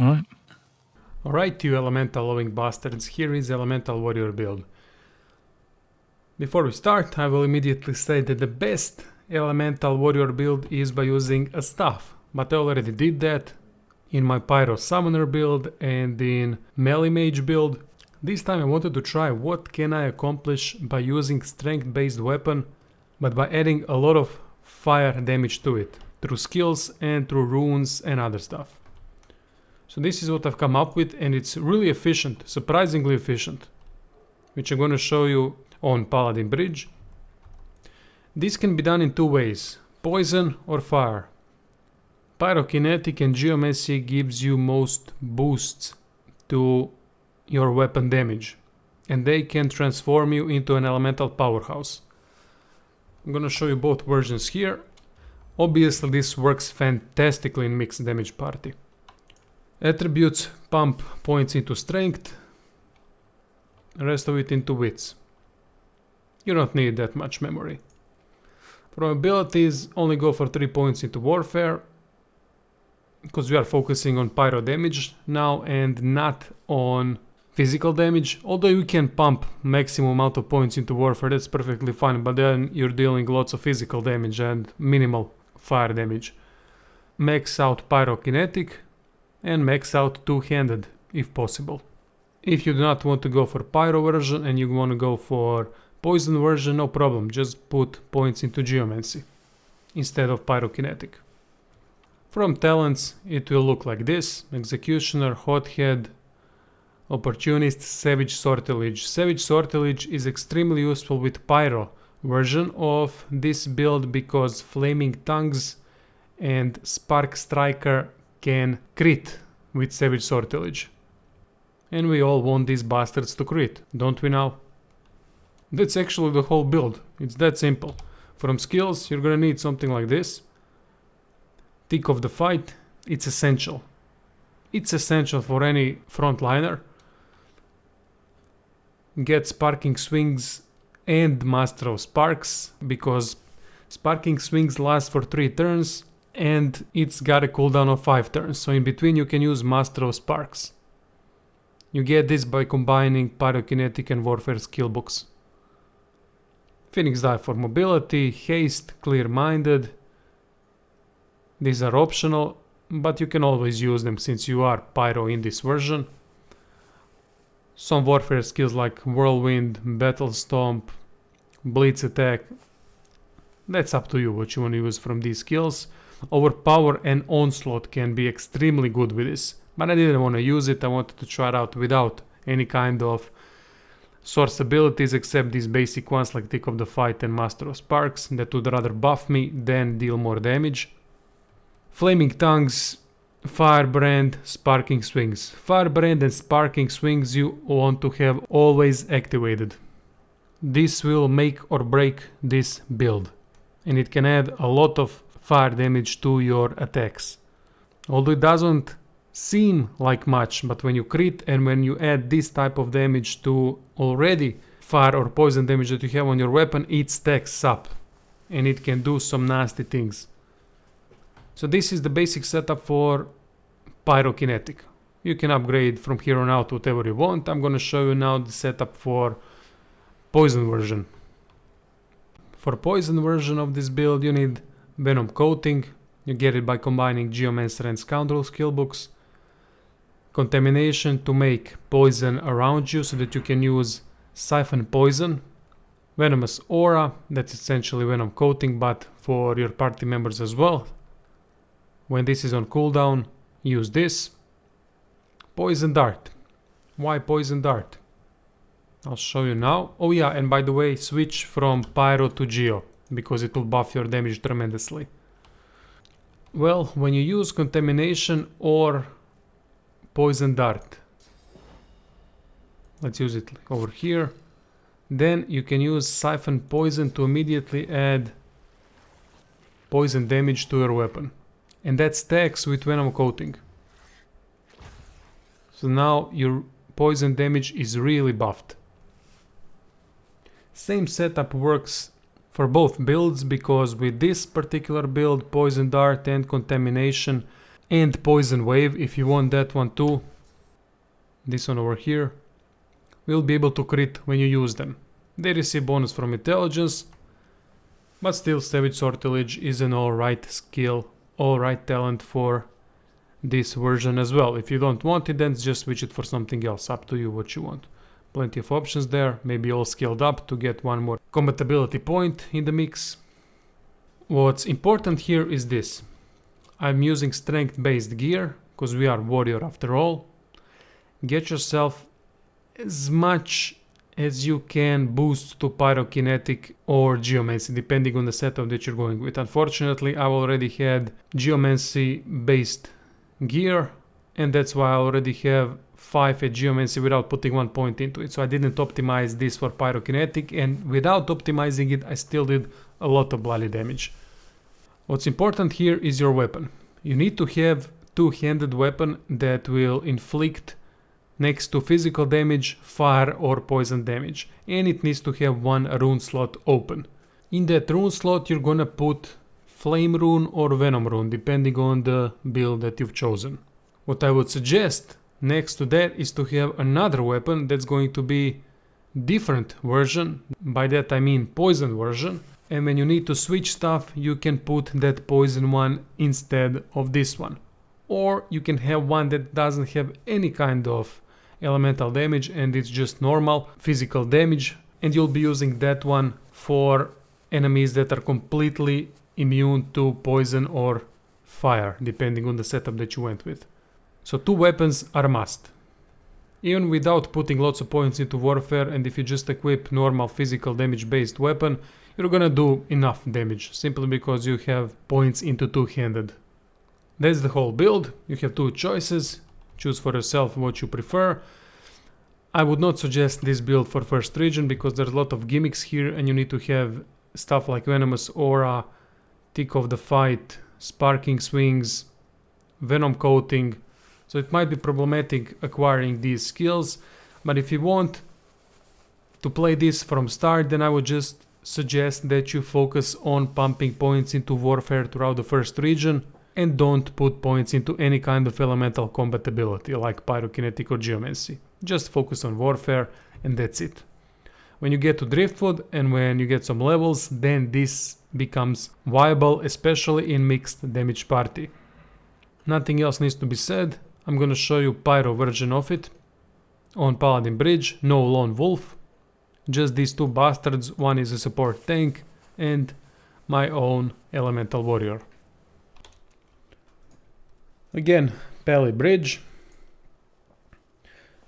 Alright. Alright, you elemental loving bastards, here is elemental warrior build. Before we start, I will immediately say that the best elemental warrior build is by using a staff, but I already did that in my pyro summoner build and in melee mage build. This time I wanted to try what can I accomplish by using strength based weapon, but by adding a lot of fire damage to it, through skills and through runes and other stuff. So this is what I've come up with, and it's really efficient, surprisingly efficient, which I'm going to show you on Paladin Bridge. This can be done in two ways, poison or fire. Pyrokinetic and geomancy gives you most boosts to your weapon damage, and they can transform you into an elemental powerhouse. I'm gonna show you both versions here. Obviously this works fantastically in mixed damage party. Attributes pump points into strength, the rest of it into wits. You don't need that much memory. From abilities, only go for 3 points into warfare, because we are focusing on pyro damage now and not on physical damage. Although you can pump maximum amount of points into warfare, that's perfectly fine, but then you're dealing lots of physical damage and minimal fire damage. Max out pyrokinetic and max out two-handed if possible. If you do not want to go for pyro version and you want to go for poison version, no problem, just put points into geomancy instead of pyrokinetic. From talents it will look like this: Executioner, Hothead, Opportunist, Savage Sortilege. Savage Sortilege is extremely useful with pyro version of this build because Flaming Tongues and Spark Striker can crit with Savage Sortilege. And we all want these bastards to crit, don't we now? That's actually the whole build, it's that simple. From skills you're gonna need something like this. Tick of the fight, it's essential. It's essential for any frontliner. Get Sparking Swings and Master of Sparks, because Sparking Swings last for 3 turns and it's got a cooldown of 5 turns, so in between you can use Master of Sparks. You get this by combining Pyrokinetic and Warfare skill books. Phoenix Die for mobility, haste, clear-minded. These are optional, but you can always use them since you are pyro in this version. Some warfare skills like Whirlwind, Battle Stomp, Blitz Attack. That's up to you what you want to use from these skills. Overpower and Onslaught can be extremely good with this, but I didn't want to use it. I wanted to try it out without any kind of source abilities except these basic ones like Tick of the Fight and Master of Sparks that would rather buff me than deal more damage. Flaming Tongues, Firebrand, Sparking Swings. Firebrand and Sparking Swings you want to have always activated. This will make or break this build, and it can add a lot of fire damage to your attacks. Although it doesn't seem like much, but when you crit and when you add this type of damage to already fire or poison damage that you have on your weapon, it stacks up and it can do some nasty things. So this is the basic setup for Pyrokinetic. You can upgrade from here on out whatever you want. I'm gonna show you now the setup for Poison version. For Poison version of this build you need Venom Coating. You get it by combining Geomancer and Scoundrel skill books. Contamination to make poison around you so that you can use Siphon Poison. Venomous Aura, that's essentially Venom Coating but for your party members as well. When this is on cooldown, use this. Poison Dart. Why Poison Dart? I'll show you now. Oh yeah, and by the way, switch from Pyro to Geo, because it will buff your damage tremendously. Well, when you use Contamination or Poison Dart, let's use it over here, then you can use Siphon Poison to immediately add poison damage to your weapon. And that stacks with Venom Coating. So now your poison damage is really buffed. Same setup works for both builds, because with this particular build, Poison Dart and Contamination and Poison Wave if you want that one too. This one over here will be able to crit when you use them. They receive bonus from intelligence, but still Savage Sortilege is an alright skill, alright talent for this version as well. If you don't want it, then just switch it for something else, up to you what you want. Plenty of options there, maybe all scaled up to get one more compatibility point in the mix. What's important here is this. I'm using strength based gear, because we are warrior after all. Get yourself as much as you can boost to pyrokinetic or geomancy, depending on the setup that you're going with. Unfortunately, I already had geomancy based gear, and that's why I already have 5 at geomancy without putting 1 point into it. So I didn't optimize this for pyrokinetic, and without optimizing it I still did a lot of bloody damage. What's important here is your weapon. You need to have two-handed weapon that will inflict next to physical damage, fire or poison damage, and it needs to have one rune slot open. In that rune slot you're gonna put flame rune or venom rune, depending on the build that you've chosen. What I would suggest next to that is to have another weapon that's going to be different version. By that I mean poison version. And when you need to switch stuff, you can put that poison one instead of this one. Or you can have one that doesn't have any kind of elemental damage and it's just normal physical damage, and you'll be using that one for enemies that are completely immune to poison or fire, depending on the setup that you went with. So 2 weapons are a must. Even without putting lots of points into warfare, and if you just equip normal physical damage based weapon, you're gonna do enough damage, simply because you have points into two-handed. That's the whole build. You have 2 choices. Choose for yourself what you prefer. I would not suggest this build for first region because there's a lot of gimmicks here and you need to have stuff like Venomous Aura, Tick of the Fight, Sparking Swings, Venom Coating. So it might be problematic acquiring these skills, but if you want to play this from start, then I would just suggest that you focus on pumping points into warfare throughout the first region and don't put points into any kind of elemental compatibility like pyrokinetic or geomancy. Just focus on warfare and that's it. When you get to Driftwood and when you get some levels, then this becomes viable, especially in mixed damage party. Nothing else needs to be said. I'm gonna show you pyro version of it. On Paladin Bridge, no lone wolf. Just these 2 bastards, one is a support tank and my own elemental warrior. Again, Pally Bridge.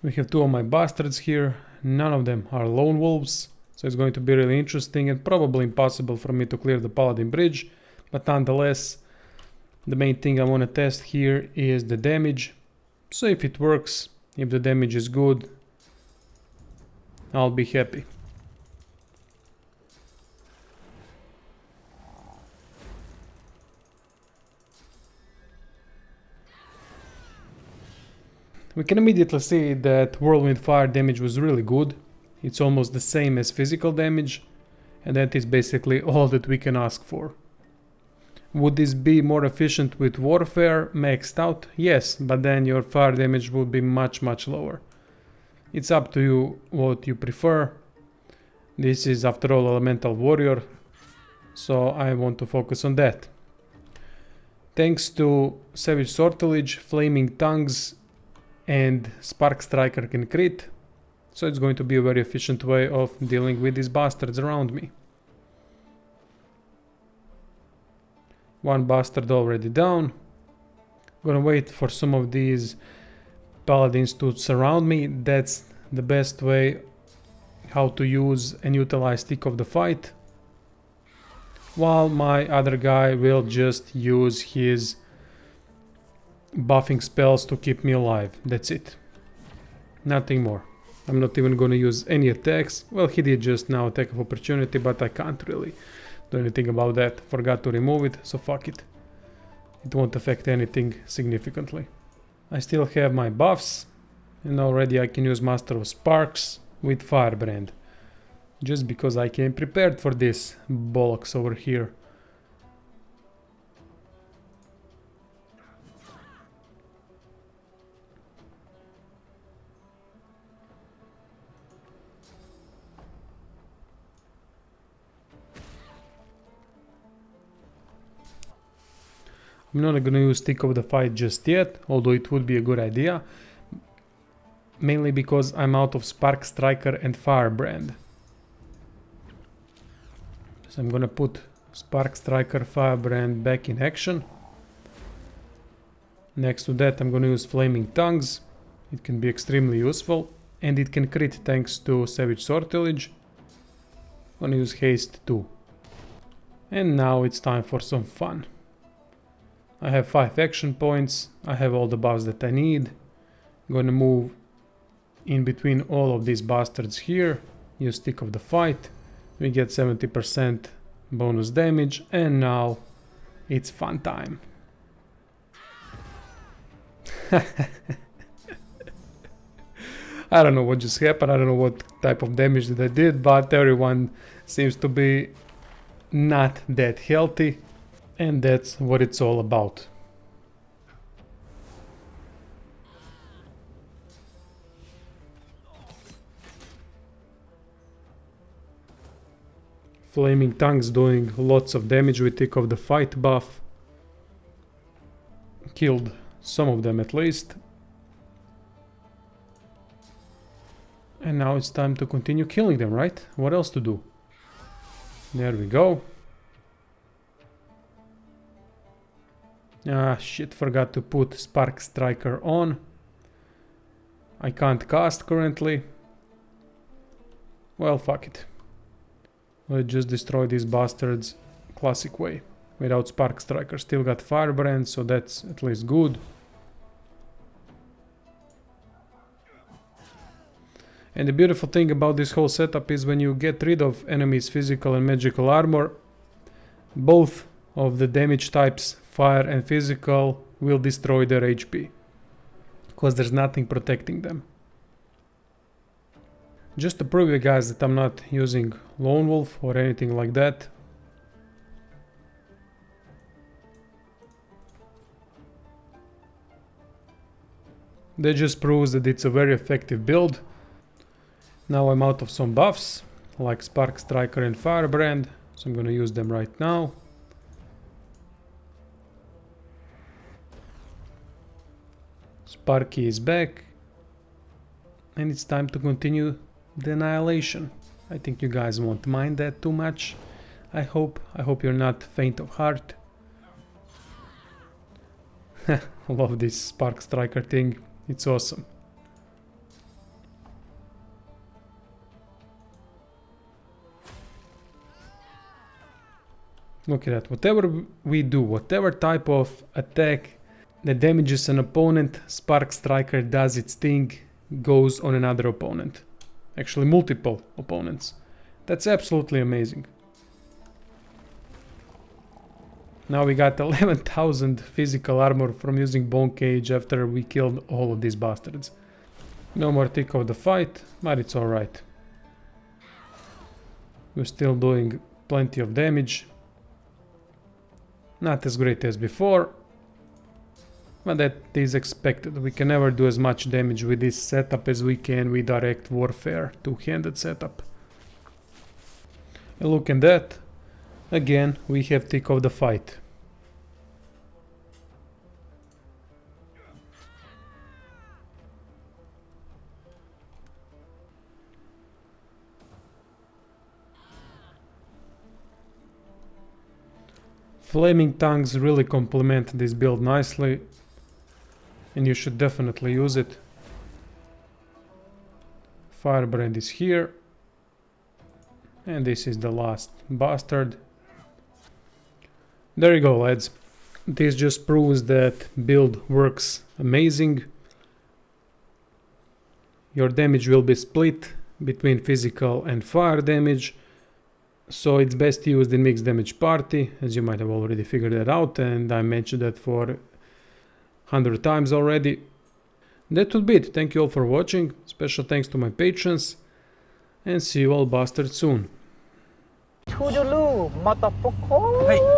We have 2 of my bastards here. None of them are lone wolves, so it's going to be really interesting and probably impossible for me to clear the Paladin Bridge, but nonetheless, the main thing I want to test here is the damage. So if it works, if the damage is good, I'll be happy. We can immediately see that Whirlwind Fire damage was really good. It's almost the same as physical damage, and that is basically all that we can ask for. Would this be more efficient with Warfare maxed out? Yes, but then your fire damage would be much lower. It's up to you what you prefer. This is after all Elemental Warrior, so I want to focus on that. Thanks to Savage Sortilege, Flaming Tongues and Spark Striker can crit, so it's going to be a very efficient way of dealing with these bastards around me. One bastard already down. Gonna wait for some of these paladins to surround me. That's the best way how to use and utilize Tick of the Fight, while my other guy will just use his buffing spells to keep me alive. That's it. Nothing more. I'm not even gonna use any attacks. Well, he did just now, attack of opportunity, but I can't really do anything about that. Forgot to remove it, so fuck it. It won't affect anything significantly. I still have my buffs, and already I can use Master of Sparks with Firebrand. Just because I came prepared for this bollocks over here. I'm not gonna use Tick of the Fight just yet, although it would be a good idea. Mainly because I'm out of Spark Striker and Firebrand. So I'm gonna put Spark Striker, Firebrand back in action. Next to that I'm gonna use Flaming Tongues. It can be extremely useful. And it can crit thanks to Savage Sortilege. I'm gonna use Haste too. And now it's time for some fun. I have 5 action points. I have all the buffs that I need. I'm gonna move in between all of these bastards here. Use Stick of the Fight. We get 70% bonus damage. And now it's fun time. I don't know what just happened. I don't know what type of damage that I did. But everyone seems to be not that healthy. And that's what it's all about. Flaming Tongues doing lots of damage with Tick of the Fight buff. Killed some of them at least. And now it's time to continue killing them, right? What else to do? There we go. Ah, shit, forgot to put Spark Striker on. I can't cast currently. Well, fuck it. Let's just destroy these bastards classic way. Without Spark Striker. Still got Firebrand, so that's at least good. And the beautiful thing about this whole setup is when you get rid of enemies' physical and magical armor, both of the damage types, fire and physical, will destroy their HP. Because there's nothing protecting them. Just to prove you guys that I'm not using Lone Wolf or anything like that. That just proves that it's a very effective build. Now I'm out of some buffs, like Spark Striker and Firebrand, so I'm gonna use them right now. Sparky is back. And it's time to continue the annihilation. I think you guys won't mind that too much. I hope you're not faint of heart. Love this Spark Striker thing. It's awesome. Look at that. Whatever we do, whatever type of attack that damages an opponent, Spark Striker does its thing, goes on another opponent. Actually, multiple opponents. That's absolutely amazing. Now we got 11,000 physical armor from using Bone Cage after we killed all of these bastards. No more Tick of the Fight, but it's alright. We're still doing plenty of damage. Not as great as before, but that is expected. We can never do as much damage with this setup as we can with Direct Warfare two-handed setup. And look at that. Again, we have Tick of the Fight. Flaming Tongues really complement this build nicely, and you should definitely use it. Firebrand is here, and this is the last bastard. There you go, lads. This just proves that build works amazing. Your damage will be split between physical and fire damage. So it's best used in mixed damage party, as you might have already figured that out, and I mentioned that for 100 times already. That would be it. Thank you all for watching. Special thanks to my patrons, and see you all bastards soon. Toodaloo, motherfucker!